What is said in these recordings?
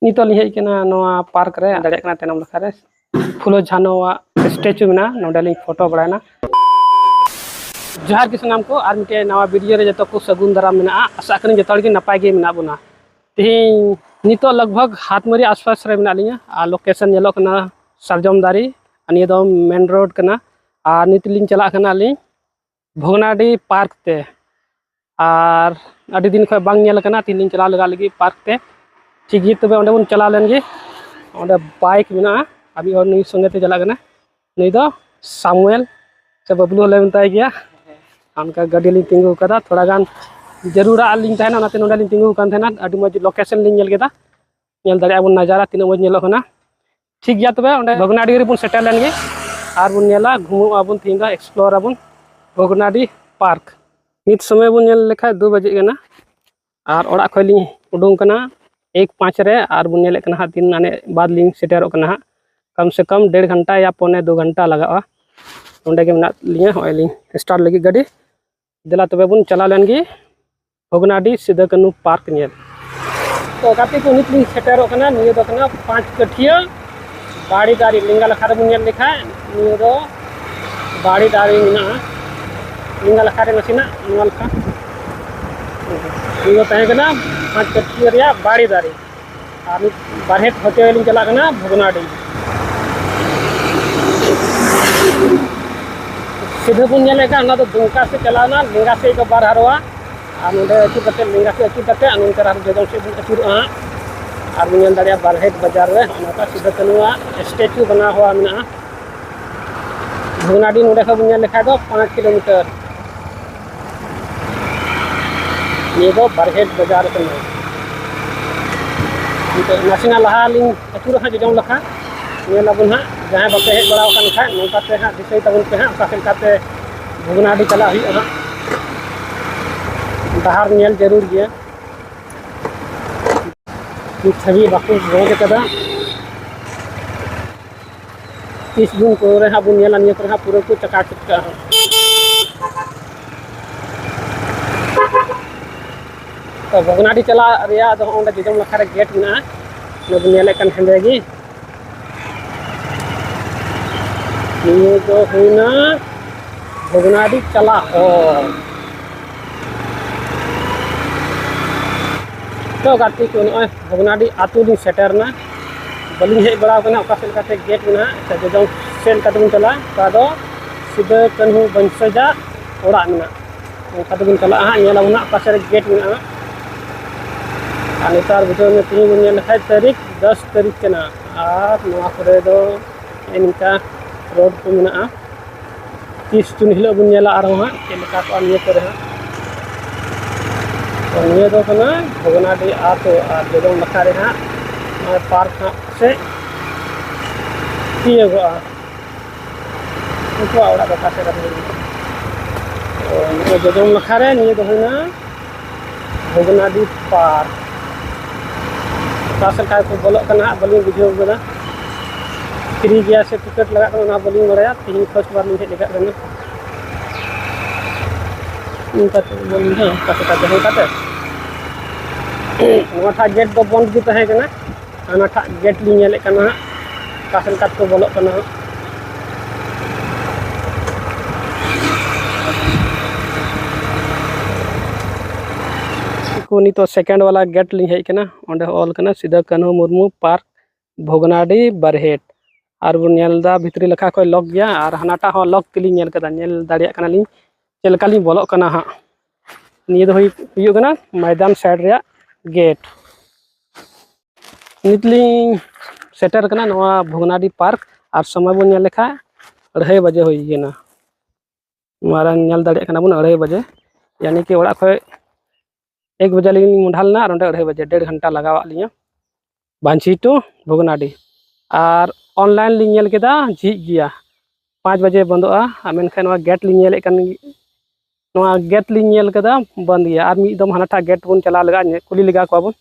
नितो लिंग हेज केना नोआ पार्क रे दाड़े कना तेनम लखा रे फुलो झानोआ स्टैचू मेना नोडे लिंग फोटो बड़ायना जहार के सनाम को आर मिटे नवा वीडियो रे जतो को सगुन दाराम मेना आशा करी जतो हर गे नपाय गे मेना बुना तेहें नितो लगभग हाथमरी आसपास रे मेना लिंगा आ लोकेशन येलो कना सरजम दारी अनिया दो मेन रोड कना आ नित लिंग चला कना लिंग भोगनाडी पार्क ते आर अडी दिन खय बांग नेल कना तीन लिंग चला लगा लगी पार्क ते ठीक है तबे ओंडे बन चला लेंगे ओंडे बाइक मेना अभी और नुई संगे ते चला कना नुई दो सामुएल से बबलू ले बताय गया हमका गाड़ी लिंग तिंगु कदा थोड़ा गान जरूर आलिंग तहना नाते नोडे लिंग तिंगु कान तहना अडी मज लोकेशन लिंग नेल केदा नेल दाड़े बन नजारा तीन मज नेलो कना ठीक गया तबे ओंडे भोगनाडी रे बन सेटल लेंगे आर बन नेला घुमु आबन तीन दा एक्सप्लोर आबन भोगनाडी पार्क नित समय बन नेल लेखा 2 बजे गना आर ओड़ा खलिंग उडुंग कना 1:05 रे आर बन नेले कना 3 आने बाद लिंग सेटेरो कना कम से कम 1.5 घंटा या पौने 2 घंटा लगा ओंडे के मेना लिंगा होय लिंग स्टार्ट लगी गाड़ी दिला तबे बन चला लेंगे भोगनाडी सिदा कनु पार्क नेल तो गाती को नित लिंग सेटेरो कना नियो दो कना 5 कठिया बाड़ी दारी लिंगा लखा रे बन नेल लेखा नियो दो बाड़ी दारी मेना लिंगा लखा रे नसीना नोल का नियो तहे कना 5 कठिया रिया बाड़ी दारी आर बारहे होते लिंग चला कना भोगनाडी सीधे बन नेले का ना तो दुमका से चलाना लिंगा से को बार हरवा आर नोडे अचू कते लिंगा से अचू कते अनंतर आर जगह से अचूर आर बन दाड़िया बारहे बाजार रे ओना सीधा कनुआ स्टैचू बना हुआ मेना भोगनाडी नोडे का बन लेखा दो 5 किलोमीटर ये दो बारहे बाजार कना तो नासिना लहा लिंग अचूर हा जजम लखा नेला बन हा जहां बापे हेज बड़ा कन खा नोका ते हा दिसै तबन पे हा कासे काते भोगनाडी चला हुई हा बाहर नेल जरूर गया कि छवि बाकु रोड कदा इस दिन को रे हा बुन नेला निय पर हा पूरा को चकाचक का तो भोगनाडी चला रिया दो ओंडे जजम लखा रे गेट मेना न बुन नेले कन हेंदेगी ये तो हुईना भोगनाडी चला हो तो गाती को नय भोगनाडी आतु लिंग सेटरना बलिंग हेज बड़ा कना ओका सेल काते गेट मेना से जजम सेल काते बन चला का दो सीधा कन्हु बंसजा ओड़ा मेना ओका तो बन चला हा नेला बना ओका सेल गेट मेना आ नेतार बुझो में तीन बन नेल खाय तारीख 10 तारीख केना आ नवा करे दो इनका रोड को मेना 30 जून हिलो बन नेला आरो हा केलका को निये करे हा तो निये दो कना भोगनाडी आतो आ जदम लखा रे हा पार्क से किए गो उनको आवड़ा बता से कर तो निये जदम लखा रे निये दो ना भोगनाडी पार्क कासल का को बोलो कना बलिंग बुझो गदा फ्री गया से टिकट लगा कर ना बलिंग बड़ाया तीन फर्स्ट बार लिंग लेगा करना उनका तो बोली हां कासे का जहां काते नोठा गेट दो बंद भी तहे कना अनाठा गेट लिंग नेले कना कासल का को बोलो कना कोनी तो सेकंड वाला गेट लिंग है कना ओंडे ऑल कना सीधा कन्हु मुर्मू पार्क भोगनाडी बारहेट आर बन नेलदा भितरी लखा को लॉक गया और हनाटा हो लॉक तिली नेल कदा नेल दाड़िया कना लिंग चलका लिंग बोलो कना हा निये दो हुई कना मैदान साइड रे गेट नितलिंग सेटर कना नवा भोगनाडी पार्क और समय बन नेल लेखा 2:30 बजे हुई गेना मारा नेल दाड़िया कना बन 2:30 बजे यानी कि ओड़ा खय 1 बजे लिंग मुंढालना और 2:30 बजे 1.5 घंटा लगावा लिया बांची टू भोगनाडी और ऑनलाइन लिंग नेल केदा झिक गया 5 बजे बंदोआ मेनखान नवा गेट लिंग नेले कन नवा गेट लिंग नेल केदा बंद गया और मिदम हनाटा गेट बन चला लगा कुली लगा को बन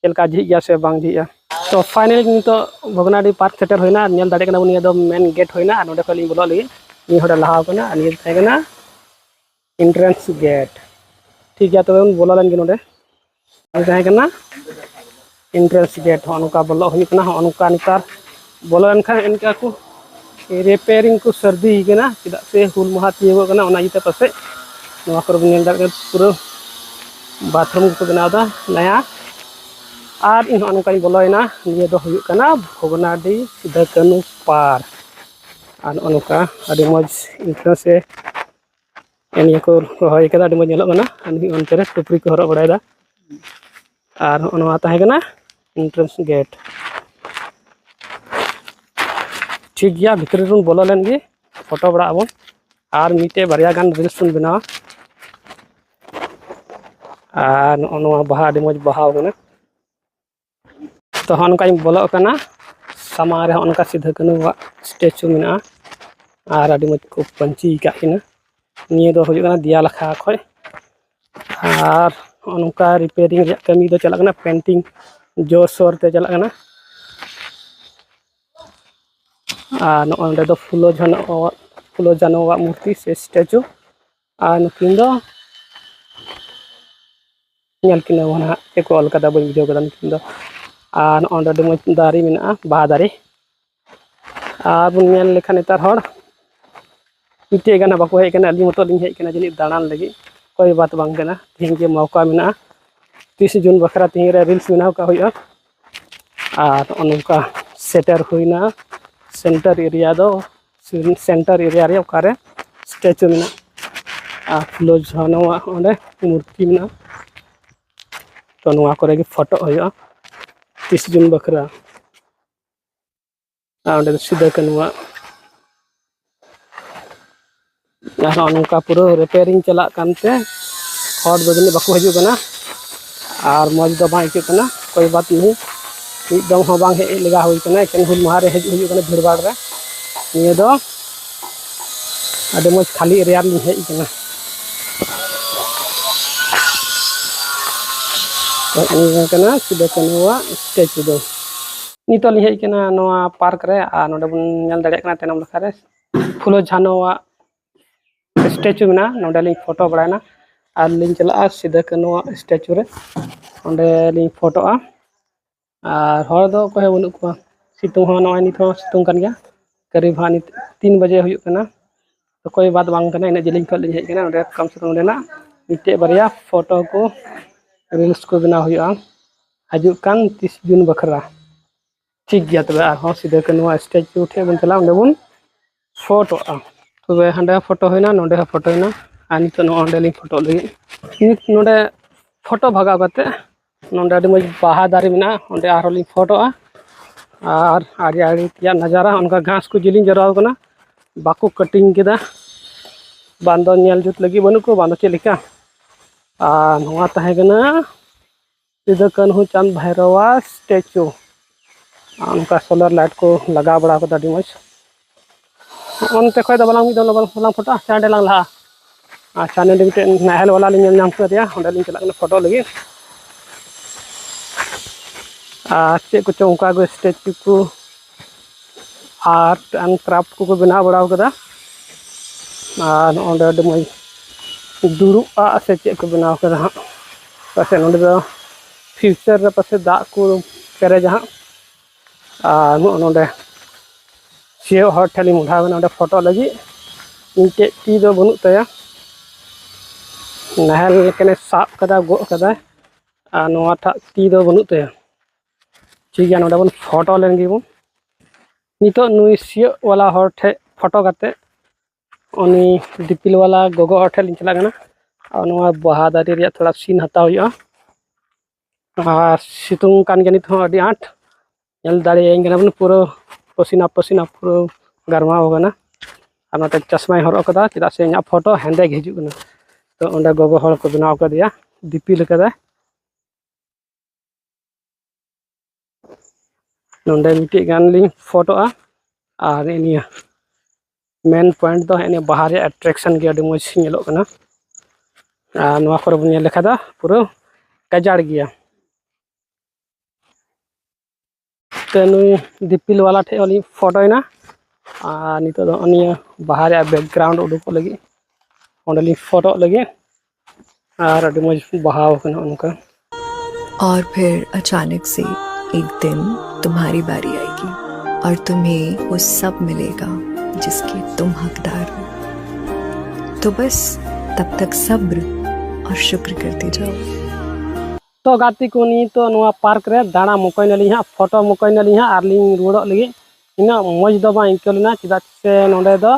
चलका झिक गया से बांग झिया तो फाइनल नितो भोगनाडी पार्क सेटर होइना नेल दाड़े कना बन ये दो मेन गेट होइना और नोडे खली बोलो लगी नि होडा लहाव कना और ये थाय कना एंट्रेंस गेट ठीक है तो बोला लेन नोडे थाय कना एंट्रेंस गेट होनका बोलो हुई होनका नितार बोलो एनखा इनका को रिपेयरिंग को सर्दी गना चेदा से हुल माह तीगो गना ओना इते पासे नवा कर नेल दार पूरा बाथरूम को बनादा नया और इन होनका बोलोइना निये दो हुई कना भोगनाडी सीधा कनु पार और ओनका अडी मज एंट्रेंस से एनिया को रोहय कदा अडी मज नेलो गना अनि ओनते रे टुपरी को हरो बडायदा और ओनवा ताहे गना एंट्रेंस गेट ठीक गया भितर रुन बोलो लेन गे फोटो बड़ा आबो और मीटे बारिया गान रील्स सुन बनावा और ओनवा बहा अडी मज बहाव गना तो होनका बोलो कना सामा रे होनका सीधा कनुवा स्टैचू मेना और अडी मज को पंची का किना निये दो हुई दिया लखा खय और ओनका रिपेयरिंग रे कमी दो चला कना पेंटिंग जोर सोर ते चला कना और नोंडे दो फुलो जानो मूर्ति से स्टैचू और नुकिन दो नेल किना वना एको ऑल कदा बई बुझो कदा नुकिन दो और ओंडे दो मज दारी मेना बाहा दारी और बुन नेल लेखा नेतार हर मिटे गाना बाको हेज कना अली मतो लिंग हेज कना जनी दाणान लगी कोई बात बांग कना तीन के मौका मेना 30 जून बखरा तीन रे रील्स बनाव का होया और ओनका सेटर हुईना सेंटर एरिया दो सेंटर एरिया रे ओकारे स्टैचू मेना आ फ्लो झनवा ओंडे मूर्ति मेना तो नवा करे के फोटो होया 30 जून बखरा ओंडे सीधा कनुवा नौका पूरा रिपेयरिंग चला कानते हर दो दिन बाको हजू कना और मज दो बाई के कना कोई बात नहीं एकदम हो बांग हे लगा हुई कना एकेन हुल माह रे हजू हजू कना भीड़ भाड़ रे निये दो अडे मज खाली एरिया में हे कना तो ini कना सीधा कनुवा स्टैचू दो नितो li हे कना नोआ पार्क रे आ नोडे बन नेल दाड़े कना तेनम लखा रे फुलो झानोवा स्टैचू में नोडे लिंग फोटो बड़ाना और लिंग चला सीधा कनुआ स्टैचू रे ओंडे लिंग फोटो और हर दो कोहे बनुक को सितुंग हो नोय नित हो सितुंग कन गया करीब हानि 3 बजे हुई कना तो कोई बात बांग कना इन जिलिंग खल हेज कना ओंडे कम से कम देना मिटे बारिया फोटो को रील्स को बना हुआ हजू कान 30 जून बखरा ठीक गया तबे आर सीधा कनुआ स्टैचू ठे बन चला ओंडे बन फोटो तबे हंडे फोटो होइना नोडे फोटो होइना आनी तो नोंडे लिंग फोटो लगी नित नोडे फोटो भगा करते नोंडे अडी मज बाहा दारी मेना ओंडे आरो लिंग फोटो और आड़ी आड़ी या नजारा उनका घास को जिलिंग जराव कना बाको कटिंग केदा बांदो नेल जुत लगी बनु को बांदो चेलिका नोआ ताहे कना सीधा कन्हू चांद भैरवा स्टैचू उनका सोलर लाइट को लगा बड़ा को अडी मज ओनते खय दबलांग मी दबलांग फोटो चांडे लांग ला चांडे मिटे नाहल वाला लिंग नाम कर दिया ओंडे लिंग चला फोटो लगी चे को चौका को स्टैचू को आर्ट एंड क्राफ्ट को बना बड़ा कदा ओंडे अडी मज दुरु से चे को बना कदा हां पासे नोंडे दो फ्यूचर रे पासे दा को पेरे जहां नोंडे चे हर ठेली मुढ़ा बना फोटो लगी इनके ती दो बनु तया नाहल कने साब कदा गो कदा नोआ था ती दो बनु तया ठीक गया नोडे बन फोटो लेन गे बन नितो नुई सियो वाला हर ठे फोटो करते उनी दिपिल वाला गोगो हर ठे लिंग चला गना और नोआ बहादारी रे थोड़ा सीन हता हुआ और सितुंग कान गनित हो अडी आठ नेल दाड़े एंगना बन पूरा पसीना पसीना पूरा गरमा होगा ना और नोटे चश्मा हर कदा चेदा से इन फोटो हेंदे हिजू कना तो ओंडे गोगो हर को बनाव कर दिया दिपिल कदा नोंडे मिटे गान लिंग फोटो और इनिया मेन पॉइंट दो एने बाहर अट्रैक्शन के अडी मज नेलो कना नोआ करे बन नेल लेखा दा पूरा गजाड़ गया तो नुई दिपिल वाला ठे वाली फोटो ना नितो दो अनिया बाहर बैकग्राउंड उडुक लगी ओंडे लिंग फोटो लगी और अडी मज बहाव कना उनका और फिर अचानक से एक दिन तुम्हारी बारी आएगी और तुम्हें वो सब मिलेगा जिसके तुम हकदार हो। तो बस तब तक सब्र और शुक्र करते जाओ। तो गाती को नी तो नुआ पार्क रे दाना मुकैनली हाँ फोटो मुकैनली हाँ आर लिंग रुड़ो लगी इन मज दो बा इंकलना चेदा से नोडे दो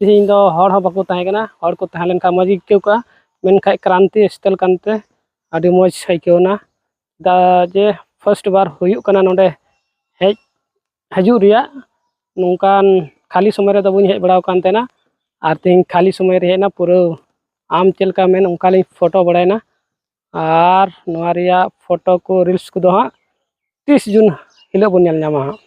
तिहिन दो हड़ हो बाको ताहे कना हड़ को ताहे लेनखा मज इक्केव का मेनखा क्रांति स्थल कानते आदि मज आइकेवना दा जे फर्स्ट बार हुयुग कना नोडे हेज हजू रिया नोंकान खाली समय रे दो बुनी हेज बड़ाव कान तेना आर तिहिन खाली समय रे हेना पूरा आम चलका मेन उनकाली फोटो बड़ायना और नोआ रिया फोटो को रील्स को दो हाँ 30 जून हिलो बन नेल ᱧᱟᱢᱟ हाँ।